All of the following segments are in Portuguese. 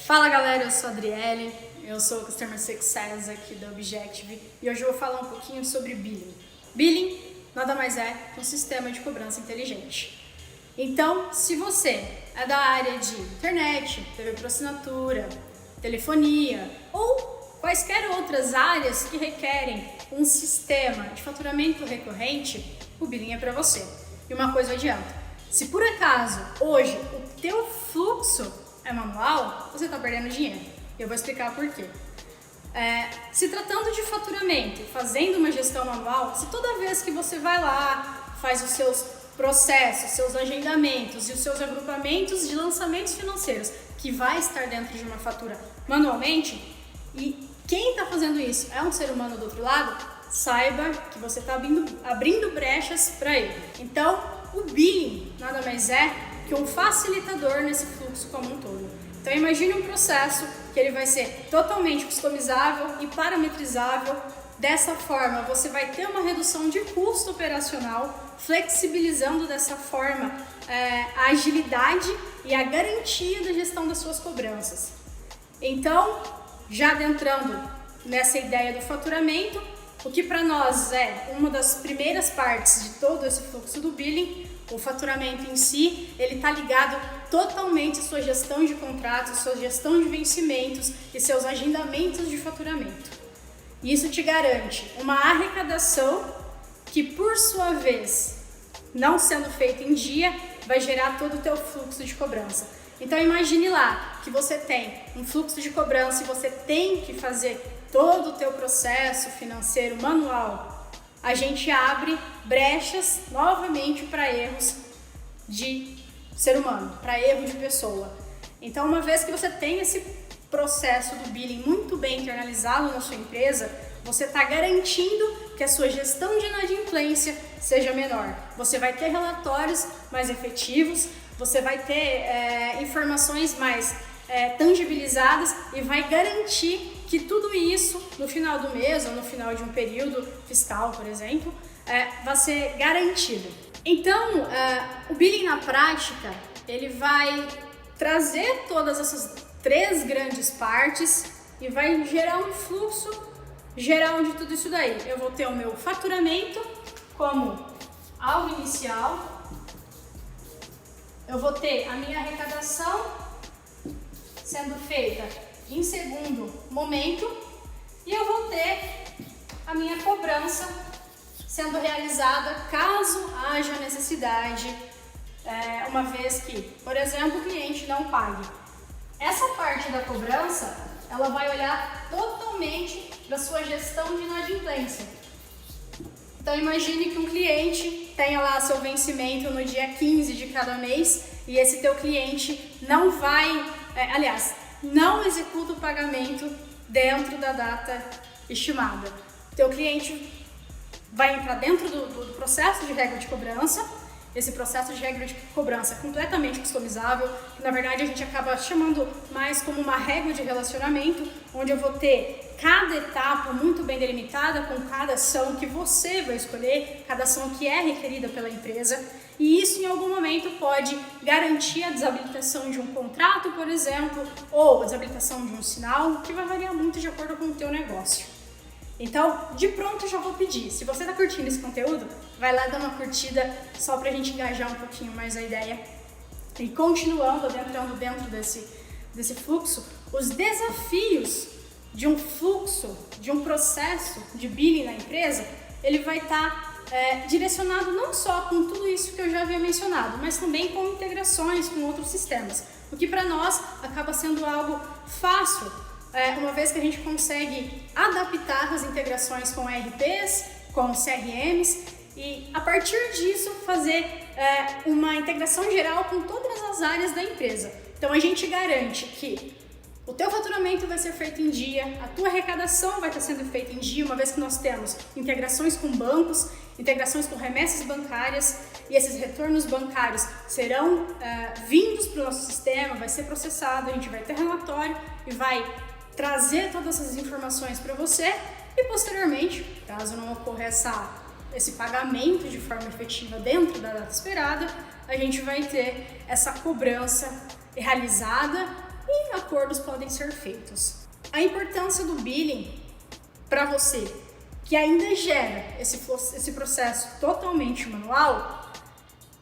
Fala galera, eu sou a Adriele, eu sou Customer Success aqui da Objective e hoje eu vou falar um pouquinho sobre Billing. Billing nada mais é que um sistema de cobrança inteligente. Então, se você é da área de internet, TV por assinatura, telefonia ou quaisquer outras áreas que requerem um sistema de faturamento recorrente, o Billing é para você. E uma coisa adianta, se por acaso hoje o teu fluxo é manual, você está perdendo dinheiro. Eu vou explicar por quê. Se tratando de faturamento, fazendo uma gestão manual, se toda vez que você vai lá, faz os seus processos, seus agendamentos e os seus agrupamentos de lançamentos financeiros, que vai estar dentro de uma fatura manualmente, e quem está fazendo isso é um ser humano do outro lado, saiba que você está abrindo brechas para ele. Então, o Billing nada mais é que um facilitador nesse fluxo como um todo. Então imagine um processo que ele vai ser totalmente customizável e parametrizável. Dessa forma, você vai ter uma redução de custo operacional, flexibilizando dessa forma a agilidade e a garantia da gestão das suas cobranças. Então, já adentrando nessa ideia do faturamento, o que para nós é uma das primeiras partes de todo esse fluxo do Billing, o faturamento em si, ele está ligado totalmente à sua gestão de contratos, sua gestão de vencimentos e seus agendamentos de faturamento. Isso te garante uma arrecadação que, por sua vez, não sendo feita em dia, vai gerar todo o teu fluxo de cobrança. Então imagine lá que você tem um fluxo de cobrança e você tem que fazer todo o teu processo financeiro manual. A gente abre brechas novamente para erros de ser humano, para erro de pessoa. Então, uma vez que você tem esse processo do Billing muito bem internalizado na sua empresa, você está garantindo que a sua gestão de inadimplência seja menor. Você vai ter relatórios mais efetivos, você vai ter informações mais tangibilizadas e vai garantir que tudo isso, no final do mês ou no final de um período fiscal, por exemplo, vai ser garantido. Então, o Billing na prática, ele vai trazer todas essas três grandes partes e vai gerar um fluxo geral de tudo isso daí. Eu vou ter o meu faturamento como alvo inicial, eu vou ter a minha arrecadação sendo feita em segundo momento e eu vou ter a minha cobrança sendo realizada caso haja necessidade, uma vez que, por exemplo, o cliente não pague. Essa parte da cobrança, ela vai olhar totalmente para sua gestão de inadimplência. Então imagine que um cliente tenha lá seu vencimento no dia 15 de cada mês e esse teu cliente não vai, não executa o pagamento dentro da data estimada. Teu cliente vai entrar dentro do processo de regra de cobrança. Esse processo de regra de cobrança é completamente customizável, que na verdade a gente acaba chamando mais como uma regra de relacionamento, onde eu vou ter cada etapa muito bem delimitada com cada ação que você vai escolher, cada ação que é requerida pela empresa, e isso em algum momento pode garantir a desabilitação de um contrato, por exemplo, ou a desabilitação de um sinal, que vai variar muito de acordo com o teu negócio. Então, de pronto eu já vou pedir, se você está curtindo esse conteúdo, vai lá dar uma curtida só para a gente engajar um pouquinho mais a ideia. E continuando, adentrando dentro desse fluxo, os desafios de um fluxo, de um processo de Billing na empresa, ele vai estar direcionado não só com tudo isso que eu já havia mencionado, mas também com integrações com outros sistemas, o que para nós acaba sendo algo fácil, uma vez que a gente consegue adaptar as integrações com ERPs, com CRMs e a partir disso fazer uma integração geral com todas as áreas da empresa. Então a gente garante que o teu faturamento vai ser feito em dia, a tua arrecadação vai estar sendo feita em dia, uma vez que nós temos integrações com bancos, integrações com remessas bancárias e esses retornos bancários serão vindos para o nosso sistema, vai ser processado, a gente vai ter relatório e vai trazer todas essas informações para você E posteriormente, caso não ocorra esse pagamento de forma efetiva dentro da data esperada, a gente vai ter essa cobrança realizada e acordos podem ser feitos. A importância do billing para você que ainda gera esse processo totalmente manual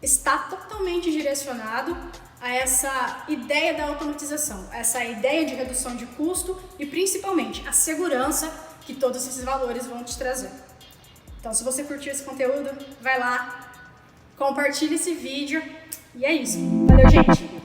está totalmente direcionado a essa ideia da automatização, essa ideia de redução de custo e principalmente a segurança que todos esses valores vão te trazer. Então, se você curtiu esse conteúdo, vai lá, compartilha esse vídeo e é isso. Valeu, gente!